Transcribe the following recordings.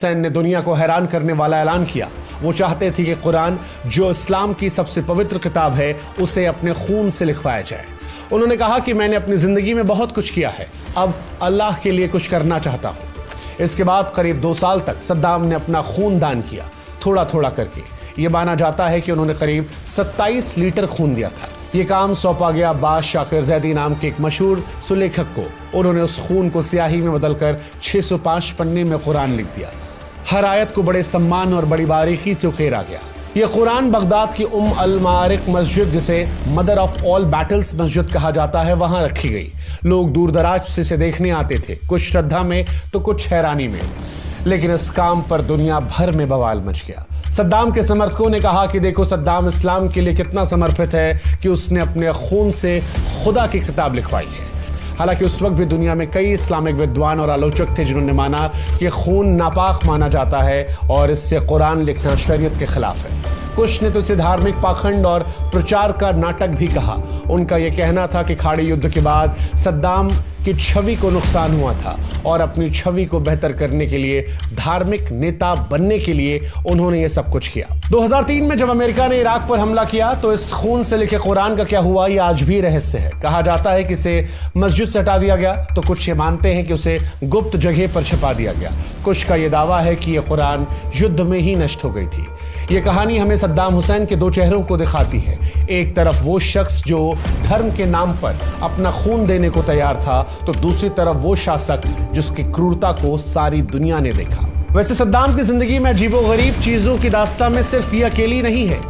हुसैन ने दुनिया को हैरान करने वाला ऐलान किया। वो चाहते थे कि कुरान, जो इस्लाम की सबसे पवित्र किताब है, उसे अपने खून से लिखवाया जाए। उन्होंने कहा कि मैंने अपनी ज़िंदगी में बहुत कुछ किया है, अब अल्लाह के लिए कुछ करना चाहता हूँ। इसके बाद करीब 2 साल तक सद्दाम ने अपना खून दान किया, थोड़ा थोड़ा करके। ये माना जाता है कि उन्होंने करीब 27 लीटर खून दिया था। ये काम सौंपा गया अब्बास शाकिर जैदी नाम के एक मशहूर सुलेखक को। उन्होंने उस खून को स्याही में बदलकर 605 पन्ने में कुरान लिख दिया। हर आयत को बड़े सम्मान और बड़ी बारीकी से उकेरा गया। यह कुरान बगदाद की अल मारिक मस्जिद, जिसे मदर ऑफ ऑल बैटल्स मस्जिद कहा जाता है, वहां रखी गई। लोग दूर दराज से इसे देखने आते थे, कुछ श्रद्धा में तो कुछ हैरानी में। लेकिन इस काम पर दुनिया भर में बवाल मच गया। सद्दाम के समर्थकों ने कहा कि देखो, सद्दाम इस्लाम के लिए कितना समर्पित है कि उसने अपने खून से खुदा की किताब लिखवाई है। हालांकि उस वक्त भी दुनिया में कई इस्लामिक विद्वान और आलोचक थे जिन्होंने माना कि खून नापाक माना जाता है और इससे कुरान लिखना शरीयत के खिलाफ है। कुछ ने तो इसे धार्मिक पाखंड और प्रचार का नाटक भी कहा। उनका यह कहना था कि खाड़ी युद्ध के बाद सद्दाम की छवि को नुकसान हुआ था और अपनी छवि को बेहतर करने के लिए, धार्मिक नेता बनने के लिए उन्होंने ये सब कुछ किया। 2003 में जब अमेरिका ने इराक पर हमला किया तो इस खून से लिखे कुरान का क्या हुआ, यह आज भी रहस्य है। कहा जाता है कि इसे मस्जिद से हटा दिया गया, तो कुछ ये मानते हैं कि उसे गुप्त जगह पर छिपा दिया गया। कुछ का यह दावा है कि यह कुरान युद्ध में ही नष्ट हो गई थी। यह कहानी हमें सद्दाम हुसैन के 2 चेहरों को दिखाती है। एक तरफ वो शख्स जो धर्म के नाम पर अपना खून देने को तैयार था, तो दूसरी तरफ वो शासक जिसकी क्रूरता को सारी दुनिया ने देखा। वैसे सद्दाम की जिंदगी में अजीबोगरीब चीजों की दास्तां में सिर्फ ये अकेली नहीं है।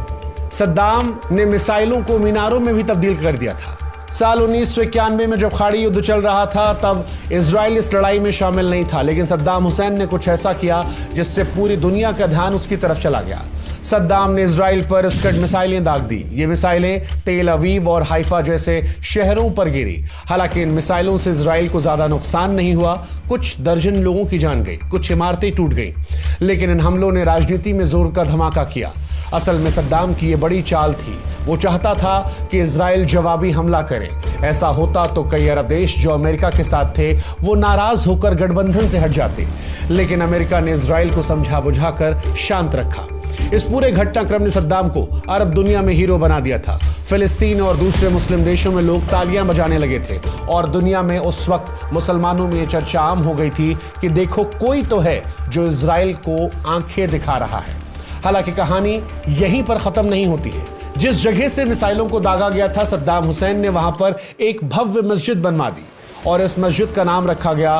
सद्दाम ने मिसाइलों को मीनारों में भी तब्दील कर दिया था। साल 1991 में जब खाड़ी युद्ध चल रहा था, तब इजराइल इस लड़ाई में शामिल नहीं था, लेकिन सद्दाम हुसैन ने कुछ ऐसा किया जिससे पूरी दुनिया का ध्यान उसकी तरफ चला गया। सद्दाम ने इजराइल पर स्कड मिसाइलें दाग दी। ये मिसाइलें तेल अवीव और हाइफा जैसे शहरों पर गिरी। हालांकि इन मिसाइलों से इजराइल को ज्यादा नुकसान नहीं हुआ। कुछ दर्जन लोगों की जान गई, कुछ इमारतें टूट गईं। लेकिन इन हमलों ने राजनीति में जोर का धमाका किया। असल में सद्दाम की ये बड़ी चाल थी। वो चाहता था कि इजराइल जवाबी हमला करे। ऐसा होता तो कई अरब देश जो अमेरिका के साथ थे, वो नाराज होकर गठबंधन से हट जाते। लेकिन अमेरिका ने इजराइल को समझा बुझाकर शांत रखा। इस पूरे घटनाक्रम ने सद्दाम को अरब दुनिया में हीरो बना दिया था। फिलिस्तीन और दूसरे मुस्लिम देशों में लोग तालियां बजाने लगे थे और दुनिया में उस वक्त मुसलमानों में यह चर्चा आम हो गई थी कि देखो, कोई तो है जो इजराइल को आंखें दिखा रहा है। हालांकि कहानी यहीं पर खत्म नहीं होती है। जिस जगह से मिसाइलों को दागा गया था, सद्दाम हुसैन ने वहां पर एक भव्य मस्जिद बनवा दी और इस मस्जिद का नाम रखा गया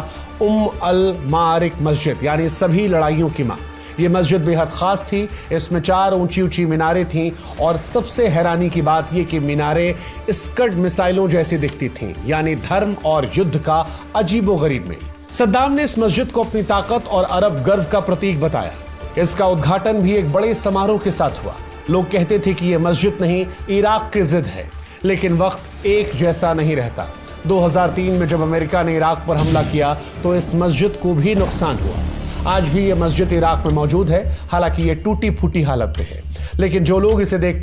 अल मारिक मस्जिद, यानी सभी लड़ाइयों की मां। यह मस्जिद बेहद खास थी। इसमें 4 ऊंची ऊंची मीनारें थीं और सबसे हैरानी की बात यह कि मीनारें स्कड मिसाइलों जैसी दिखती थीं, यानी धर्म और युद्ध का अजीबोगरीब मेल। सद्दाम ने इस मस्जिद को अपनी ताकत और अरब गर्व का प्रतीक बताया। इसका उद्घाटन भी एक बड़े समारोह के साथ हुआ। लोग कहते थे कि यह मस्जिद नहीं, इराक की जिद है। लेकिन वक्त एक जैसा नहीं रहता। 2003 में जब अमेरिका ने इराक पर हमला किया तो इस मस्जिद को भी नुकसान हुआ। आज भी यह मस्जिद इराक में मौजूद है, हालांकि यह टूटी फूटी हालत में है। लेकिन जो लोग इसे देखते